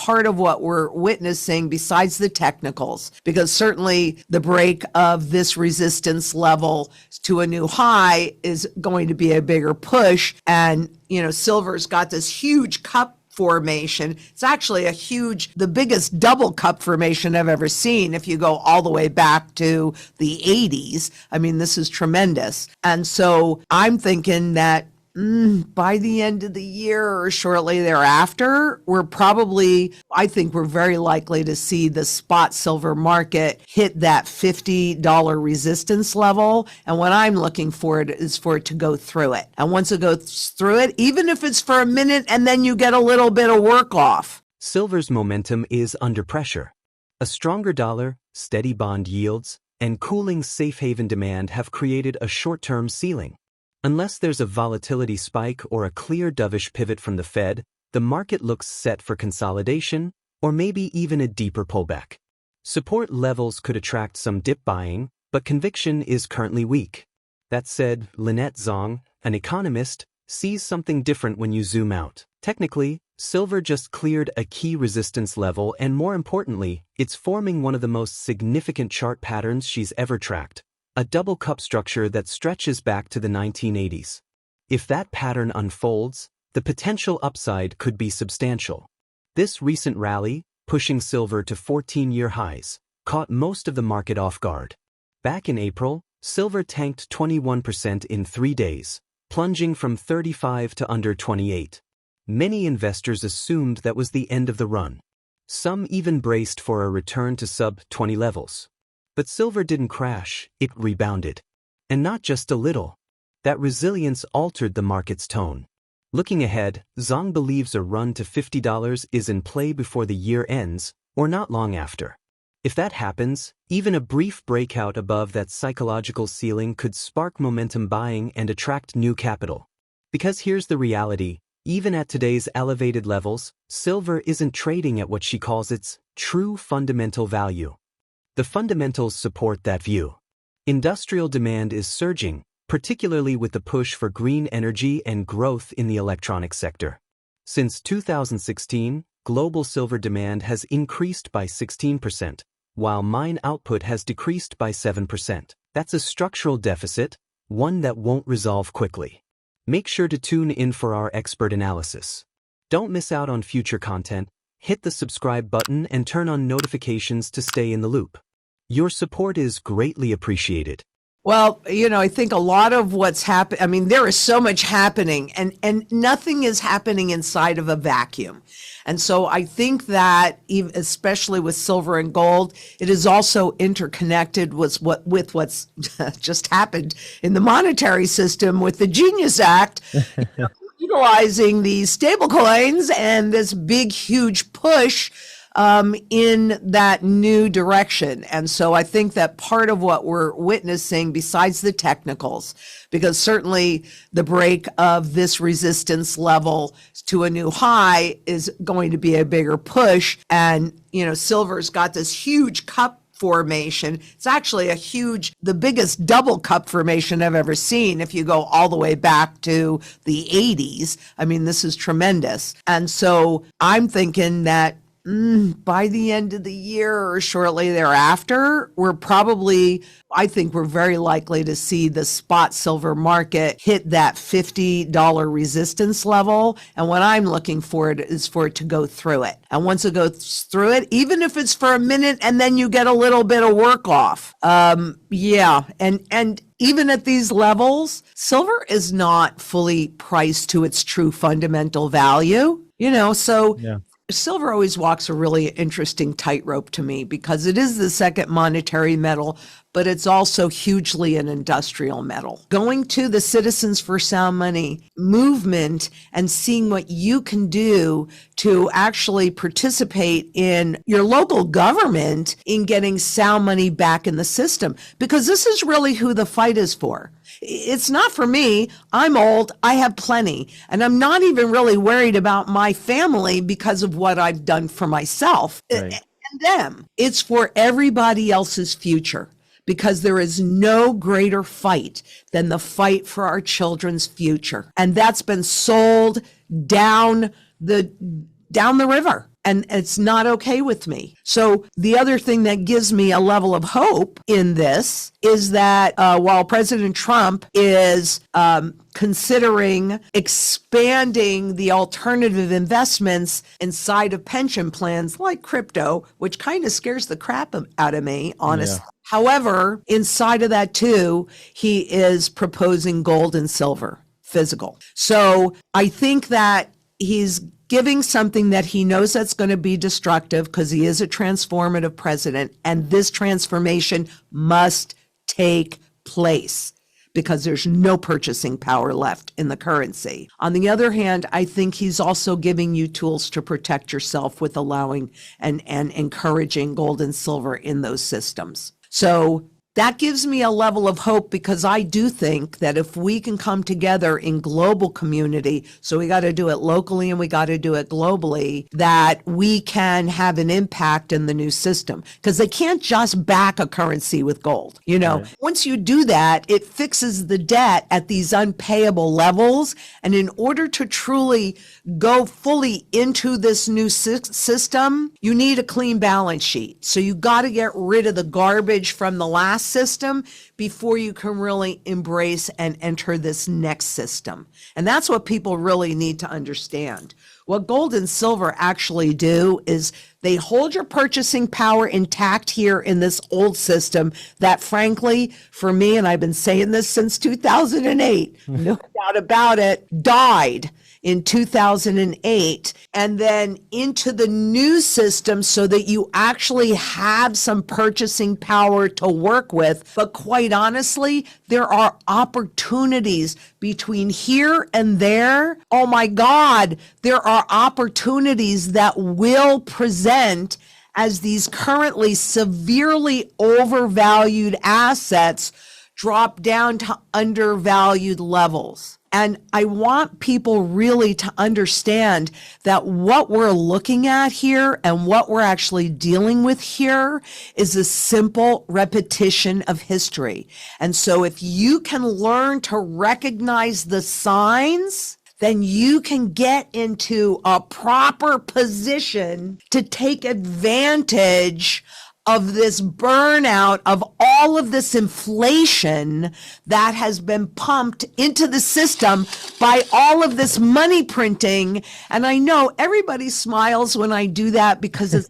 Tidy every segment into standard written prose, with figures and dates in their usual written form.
part of what we're witnessing besides the technicals, because certainly the break of this resistance level to a new high is going to be a bigger push. And, silver's got this huge cup formation. It's actually the biggest double cup formation I've ever seen if you go all the way back to the 80s. I mean, this is tremendous. And so I'm thinking that by the end of the year or shortly thereafter, I think we're very likely to see the spot silver market hit that $50 resistance level. And what I'm looking for is for it to go through it. And once it goes through it, even if it's for a minute and then you get a little bit of work off. Silver's momentum is under pressure. A stronger dollar, steady bond yields, and cooling safe haven demand have created a short-term ceiling. Unless there's a volatility spike or a clear dovish pivot from the Fed, the market looks set for consolidation or maybe even a deeper pullback. Support levels could attract some dip buying, but conviction is currently weak. That said, Lynette Zang, an economist, sees something different when you zoom out. Technically, silver just cleared a key resistance level, and more importantly, it's forming one of the most significant chart patterns she's ever tracked. A double cup structure that stretches back to the 1980s. If that pattern unfolds, the potential upside could be substantial. This recent rally, pushing silver to 14-year highs, caught most of the market off guard. Back in April, silver tanked 21% in 3 days, plunging from 35 to under 28. Many investors assumed that was the end of the run. Some even braced for a return to sub-20 levels. But silver didn't crash, it rebounded. And not just a little. That resilience altered the market's tone. Looking ahead, Zang believes a run to $50 is in play before the year ends, or not long after. If that happens, even a brief breakout above that psychological ceiling could spark momentum buying and attract new capital. Because here's the reality, even at today's elevated levels, silver isn't trading at what she calls its true fundamental value. The fundamentals support that view. Industrial demand is surging, particularly with the push for green energy and growth in the electronics sector. Since 2016, global silver demand has increased by 16%, while mine output has decreased by 7%. That's a structural deficit, one that won't resolve quickly. Make sure to tune in for our expert analysis. Don't miss out on future content. Hit the subscribe button and turn on notifications to stay in the loop. Your support is greatly appreciated. Well, I think a lot of what's happening, there is so much happening and nothing is happening inside of a vacuum. And so I think that especially with silver and gold, it is also interconnected with what's just happened in the monetary system with the Genius Act. Utilizing these stablecoins and this big, huge push in that new direction. And so I think that part of what we're witnessing, besides the technicals, because certainly the break of this resistance level to a new high is going to be a bigger push. And, silver's got this huge cup formation. It's actually the biggest double cup formation I've ever seen if you go all the way back to the 80s. I mean, this is tremendous. And so I'm thinking that by the end of the year or shortly thereafter, I think we're very likely to see the spot silver market hit that $50 resistance level. And what I'm looking for is for it to go through it. And once it goes through it, even if it's for a minute and then you get a little bit of work off. And even at these levels, silver is not fully priced to its true fundamental value, so. Yeah. Silver always walks a really interesting tightrope to me because it is the second monetary metal, but it's also hugely an industrial metal. Going to the Citizens for Sound Money movement and seeing what you can do to actually participate in your local government in getting sound money back in the system, because this is really who the fight is for. It's not for me. I'm old. I have plenty. And I'm not even really worried about my family because of what I've done for myself and them. It's for everybody else's future, because there is no greater fight than the fight for our children's future. And that's been sold down the river. And it's not okay with me. So the other thing that gives me a level of hope in this is that while President Trump is considering expanding the alternative investments inside of pension plans like crypto, which kind of scares the crap out of me, honestly. Yeah. However, inside of that too, he is proposing gold and silver, physical. So I think that he's giving something that he knows that's going to be destructive because he is a transformative president, and this transformation must take place because there's no purchasing power left in the currency. On the other hand, I think he's also giving you tools to protect yourself with allowing and encouraging gold and silver in those systems. So that gives me a level of hope because I do think that if we can come together in global community, so we got to do it locally and we got to do it globally, that we can have an impact in the new system because they can't just back a currency with gold. You know, Right. Once you do that, it fixes the debt at these unpayable levels. And in order to truly go fully into this new system, you need a clean balance sheet. So you got to get rid of the garbage from the last system before you can really embrace and enter this next system. And that's what people really need to understand. What gold and silver actually do is they hold your purchasing power intact here in this old system that, frankly, for me, and I've been saying this since 2008, no doubt about it, died in 2008, and then into the new system so that you actually have some purchasing power to work with. But quite honestly, there are opportunities between here and there. Oh my God, there are opportunities that will present as these currently severely overvalued assets drop down to undervalued levels. And I want people really to understand that what we're looking at here and what we're actually dealing with here is a simple repetition of history. And so if you can learn to recognize the signs, then you can get into a proper position to take advantage of this burnout of all of this inflation that has been pumped into the system by all of this money printing. And I know everybody smiles when I do that because it's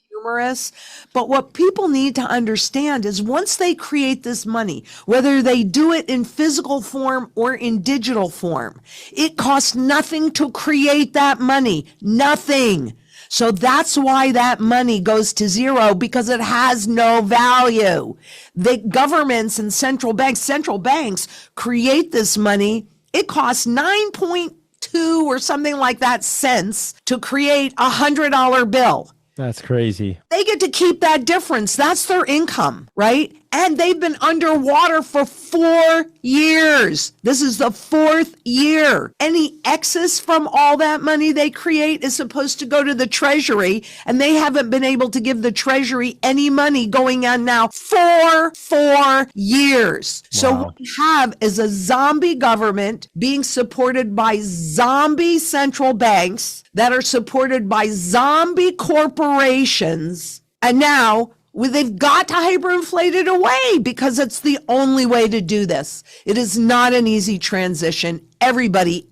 humorous. But what people need to understand is once they create this money, whether they do it in physical form or in digital form, it costs nothing to create that money. Nothing. So that's why that money goes to zero, because it has no value. The governments and central banks create this money. It costs 9.2 or something like that cents to create a $100 bill. That's crazy. They get to keep that difference. That's their income, right? And they've been underwater for 4 years. This is the 4th year. Any excess from all that money they create is supposed to go to the Treasury, and they haven't been able to give the Treasury any money going on now for 4 years. So Wow. what we have is a zombie government being supported by zombie central banks that are supported by zombie corporations. And now they've got to hyperinflate it away because it's the only way to do this. It is not an easy transition. Everybody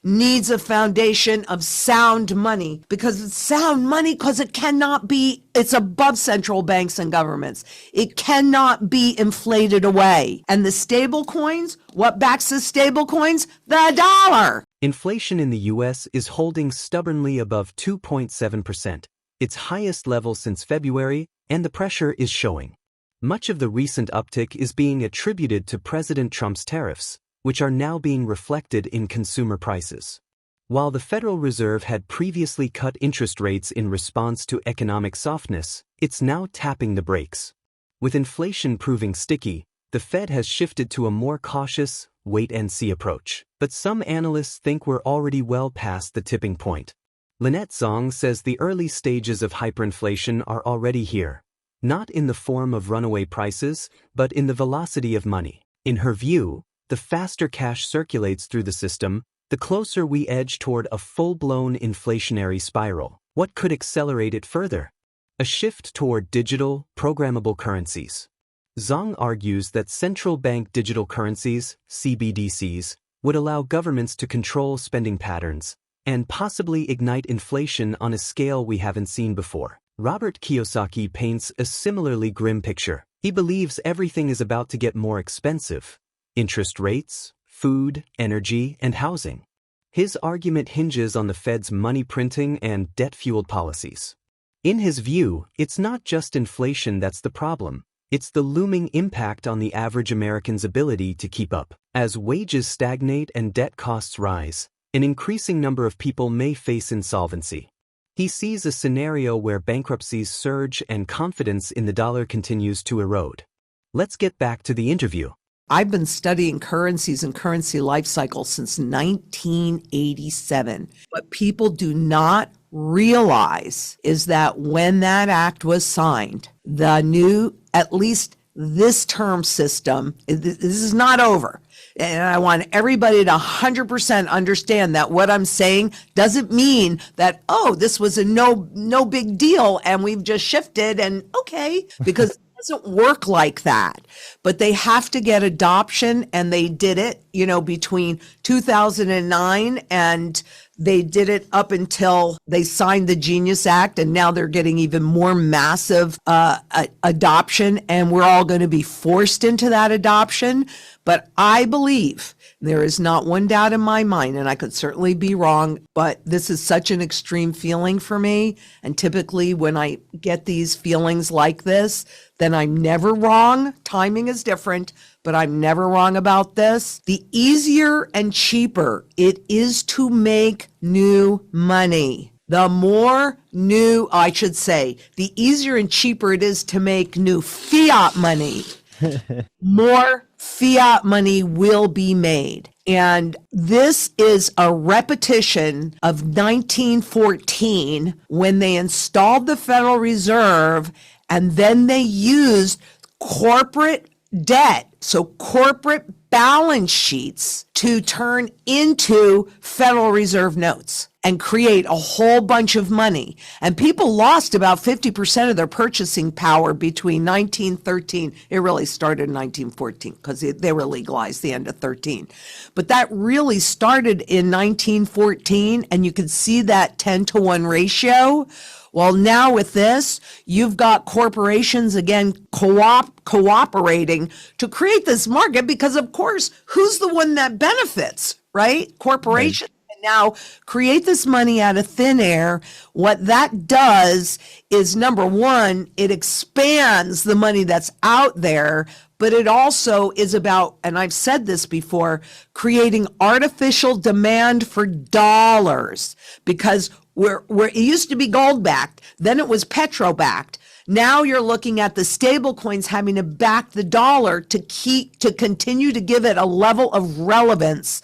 needs a foundation of sound money, because it's sound money because it's above central banks and governments. It cannot be inflated away. And the stable coins, what backs the stable coins? The dollar. Inflation in the U.S. is holding stubbornly above 2.7%, its highest level since February, and the pressure is showing. Much of the recent uptick is being attributed to President Trump's tariffs, which are now being reflected in consumer prices. While the Federal Reserve had previously cut interest rates in response to economic softness, it's now tapping the brakes. With inflation proving sticky, the Fed has shifted to a more cautious, wait-and-see approach. But some analysts think we're already well past the tipping point. Lynette Zang says the early stages of hyperinflation are already here, not in the form of runaway prices, but in the velocity of money. In her view, the faster cash circulates through the system, the closer we edge toward a full-blown inflationary spiral. What could accelerate it further? A shift toward digital, programmable currencies. Zang argues that central bank digital currencies, CBDCs, would allow governments to control spending patterns and possibly ignite inflation on a scale we haven't seen before. Robert Kiyosaki paints a similarly grim picture. He believes everything is about to get more expensive: interest rates, food, energy, and housing. His argument hinges on the Fed's money printing and debt-fueled policies. In his view, it's not just inflation that's the problem. It's the looming impact on the average American's ability to keep up. As wages stagnate and debt costs rise, an increasing number of people may face insolvency. He sees a scenario where bankruptcies surge and confidence in the dollar continues to erode. Let's get back to the interview. I've been studying currencies and currency life cycles since 1987. What people do not realize is that when that act was signed, the new, at least this term system, this is not over. And I want everybody to 100% understand that what I'm saying doesn't mean that, oh, this was a no big deal and we've just shifted and okay, because it doesn't work like that. But they have to get adoption, and they did it, between 2009 and they did it up until they signed the Genius Act, and now they're getting even more massive adoption, and we're all going to be forced into that adoption. But I believe, there is not one doubt in my mind, and I could certainly be wrong, but this is such an extreme feeling for me. And typically when I get these feelings like this, then I'm never wrong. Timing is different, but I'm never wrong about this. The easier and cheaper it is to make new money, the easier and cheaper it is to make new fiat money, more fiat money will be made. And this is a repetition of 1914, when they installed the Federal Reserve, and then they used corporate debt, so corporate balance sheets, to turn into Federal Reserve notes and create a whole bunch of money. And people lost about 50% of their purchasing power between 1913. It really started in 1914 because they were legalized the end of 13. But that really started in 1914, and you can see that 10-to-1 ratio. Well, now with this, you've got corporations, again, cooperating to create this market because, of course, who's the one that benefits, right? Corporations. And now create this money out of thin air. What that does is, number one, it expands the money that's out there, but it also is about, and I've said this before, creating artificial demand for dollars, because where it used to be gold backed, then it was petro backed. Now you're looking at the stable coins having to back the dollar to continue to give it a level of relevance,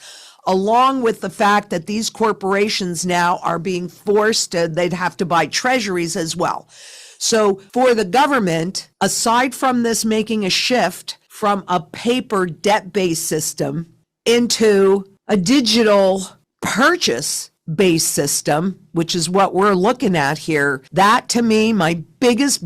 along with the fact that these corporations now are being forced they'd have to buy treasuries as well. So for the government, aside from this making a shift from a paper debt-based system into a digital purchase-based system, which is what we're looking at here, that to me, my biggest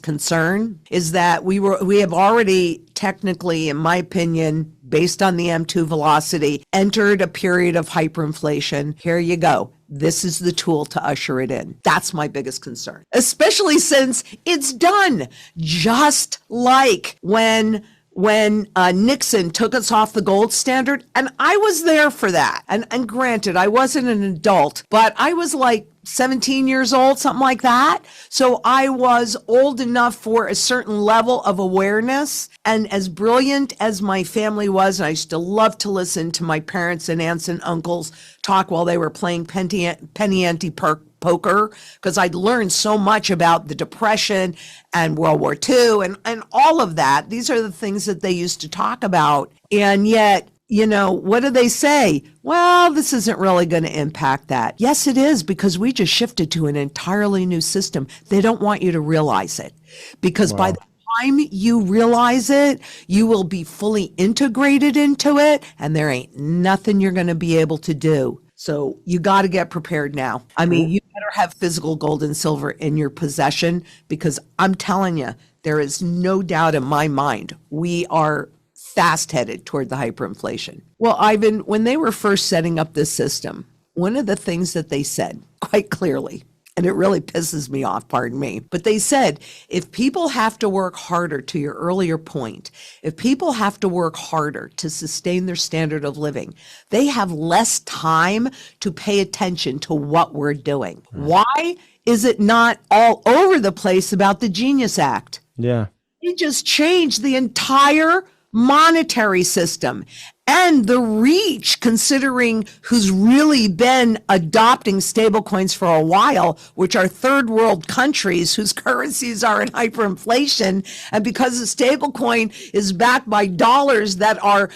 concern is that we have already technically, in my opinion, based on the M2 velocity, entered a period of hyperinflation. Here you go. This is the tool to usher it in. That's my biggest concern, especially since it's done just like when Nixon took us off the gold standard, and I was there for that. And granted, I wasn't an adult, but I was like 17 years old, something like that. So I was old enough for a certain level of awareness. And as brilliant as my family was, and I used to love to listen to my parents and aunts and uncles talk while they were playing penny ante poker, because I'd learned so much about the Depression and World War II and all of that. These are the things that they used to talk about. And yet, what do they say? Well, this isn't really going to impact that. Yes, it is, because we just shifted to an entirely new system. They don't want you to realize it, because by the time you realize it, you will be fully integrated into it, and there ain't nothing you're going to be able to do. So you got to get prepared now. I mean, you better have physical gold and silver in your possession, because I'm telling you, there is no doubt in my mind we are fast headed toward the hyperinflation. Well, Ivan, when they were first setting up this system, one of the things that they said quite clearly, and it really pisses me off, pardon me, but they said, if people have to work harder, to your earlier point, if people have to work harder to sustain their standard of living, they have less time to pay attention to what we're doing. Why is it not all over the place about the Genius Act? Yeah. They just changed the entire monetary system and the reach, considering who's really been adopting stablecoins for a while, which are third world countries whose currencies are in hyperinflation. And because the stablecoin is backed by dollars that are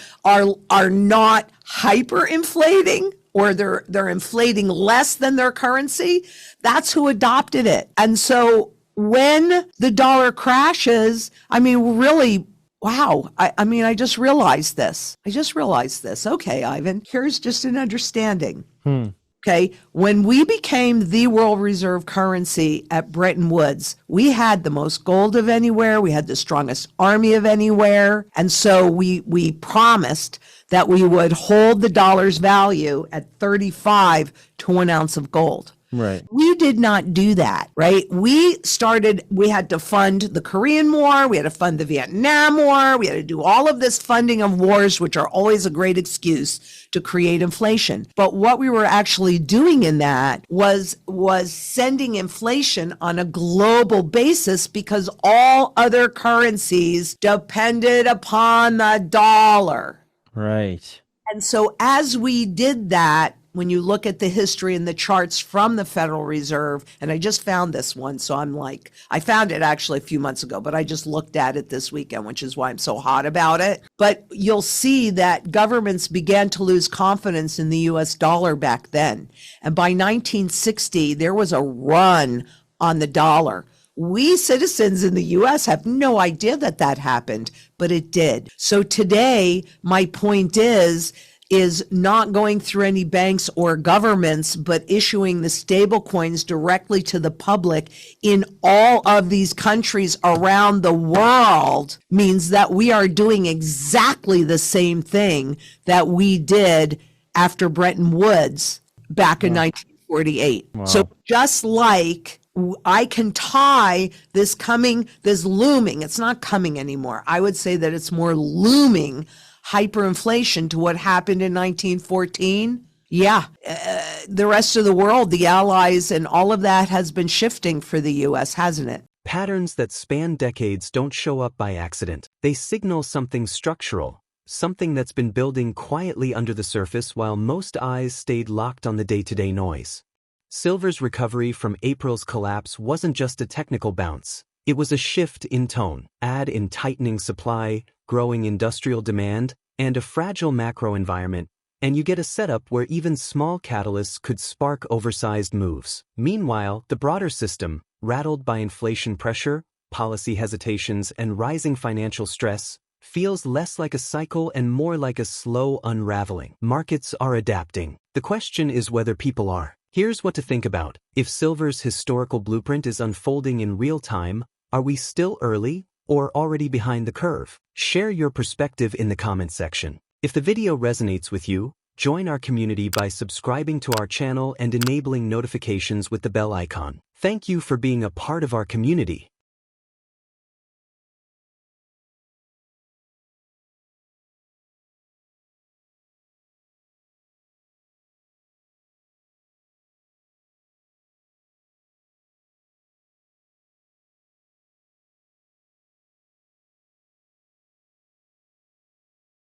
not hyperinflating, or they're inflating less than their currency, that's who adopted it. And so when the dollar crashes, I mean, really, wow. I mean, I just realized this. Okay, Ivan, here's just an understanding. Okay, when we became the world reserve currency at Bretton Woods, we had the most gold of anywhere. We had the strongest army of anywhere. And so we promised that we would hold the dollar's value at 35 to 1 ounce of gold. Right. We did not do that, right? We had to fund the Korean War. We had to fund the Vietnam War. We had to do all of this funding of wars, which are always a great excuse to create inflation. But what we were actually doing in that was sending inflation on a global basis, because all other currencies depended upon the dollar. Right. And so as we did that, when you look at the history and the charts from the Federal Reserve, and I just found this one, so I found it actually a few months ago, but I just looked at it this weekend, which is why I'm so hot about it. But you'll see that governments began to lose confidence in the US dollar back then. And by 1960, there was a run on the dollar. We citizens in the US have no idea that happened, but it did. So today, my point is not going through any banks or governments, but issuing the stable coins directly to the public in all of these countries around the world means that we are doing exactly the same thing that we did after Bretton Woods back in 1948. Wow. So just like I can tie this looming, it's not coming anymore. I would say that it's more looming hyperinflation to what happened in 1914. Yeah, the rest of the world, the allies and all of that has been shifting for the US, hasn't it? Patterns that span decades don't show up by accident. They signal something structural, something that's been building quietly under the surface while most eyes stayed locked on the day-to-day noise. Silver's recovery from April's collapse wasn't just a technical bounce. It was a shift in tone. Add in tightening supply, growing industrial demand, and a fragile macro environment, and you get a setup where even small catalysts could spark oversized moves. Meanwhile, the broader system, rattled by inflation pressure, policy hesitations, and rising financial stress, feels less like a cycle and more like a slow unraveling. Markets are adapting. The question is whether people are. Here's what to think about. If silver's historical blueprint is unfolding in real time, are we still early or already behind the curve? Share your perspective in the comment section. If the video resonates with you, join our community by subscribing to our channel and enabling notifications with the bell icon. Thank you for being a part of our community.